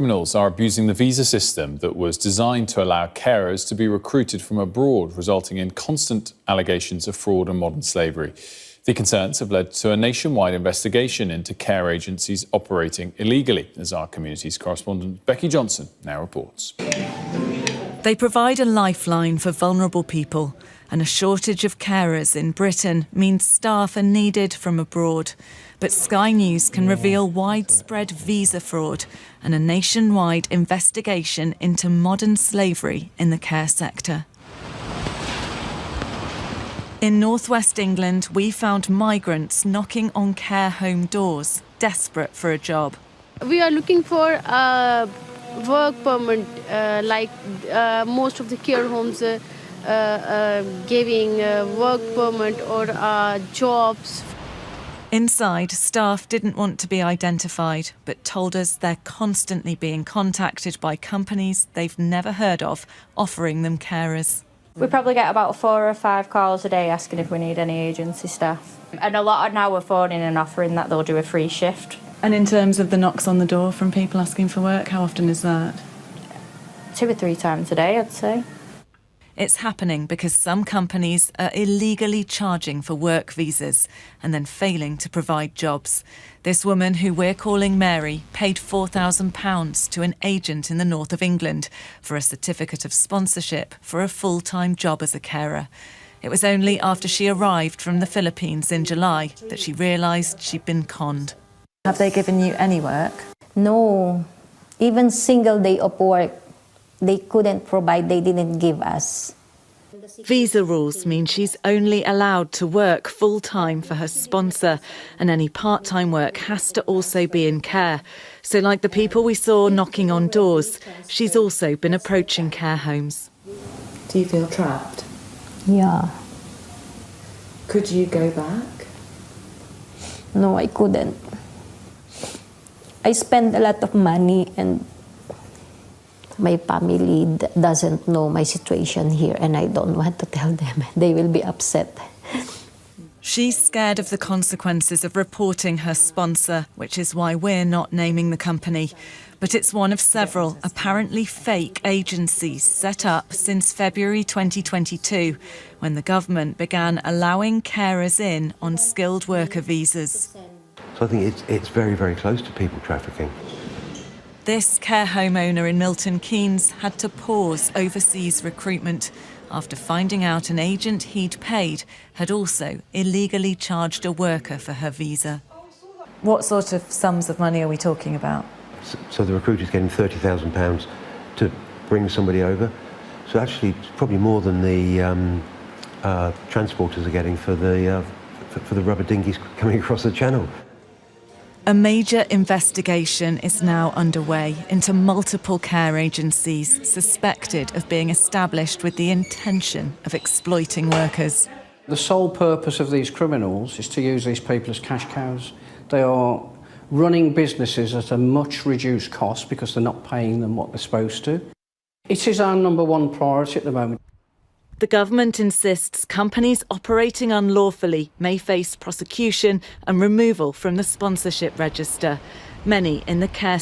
Criminals are abusing the visa system that was designed to allow carers to be recruited from abroad, resulting in constant allegations of fraud and modern slavery. The concerns have led to a nationwide investigation into care agencies operating illegally, as our communities correspondent Becky Johnson now reports. They provide a lifeline for vulnerable people, and a shortage of carers in Britain means staff are needed from abroad. But Sky News can reveal widespread visa fraud and a nationwide investigation into modern slavery in the care sector. In northwest England, we found migrants knocking on care home doors, desperate for a job. We are looking for a work permit, like most of the care homes giving work permit or jobs. Inside, staff didn't want to be identified, but told us they're constantly being contacted by companies they've never heard of, offering them carers. We probably get about 4 or 5 calls a day asking if we need any agency staff. And a lot of now are phoning and offering that they'll do a free shift. And in terms of the knocks on the door from people asking for work, how often is that? 2 or 3 times a day, I'd say. It's happening because some companies are illegally charging for work visas and then failing to provide jobs. This woman, who we're calling Mary, paid £4,000 to an agent in the north of England for a certificate of sponsorship for a full-time job as a carer. It was only after she arrived from the Philippines in July that she realised she'd been conned. Have they given you any work? No, even single day of work they couldn't provide, they didn't give us. Visa rules mean she's only allowed to work full-time for her sponsor, and any part-time work has to also be in care. So like the people we saw knocking on doors, she's also been approaching care homes. Do you feel trapped? Yeah. Could you go back? No, I couldn't. I spend a lot of money and my family doesn't know my situation here and I don't want to tell them. They will be upset. She's scared of the consequences of reporting her sponsor, which is why we're not naming the company. But it's one of several apparently fake agencies set up since February 2022, when the government began allowing carers in on skilled worker visas. So I think it's very, very close to people trafficking. This care home owner in Milton Keynes had to pause overseas recruitment after finding out an agent he'd paid had also illegally charged a worker for her visa. What sort of sums of money are we talking about? So the recruiter's getting £30,000 to bring somebody over. So actually it's probably more than the transporters are getting for the rubber dinghies coming across the channel. A major investigation is now underway into multiple care agencies suspected of being established with the intention of exploiting workers. The sole purpose of these criminals is to use these people as cash cows. They are running businesses at a much reduced cost because they're not paying them what they're supposed to. It is our #1 priority at the moment. The government insists companies operating unlawfully may face prosecution and removal from the sponsorship register. Many in the care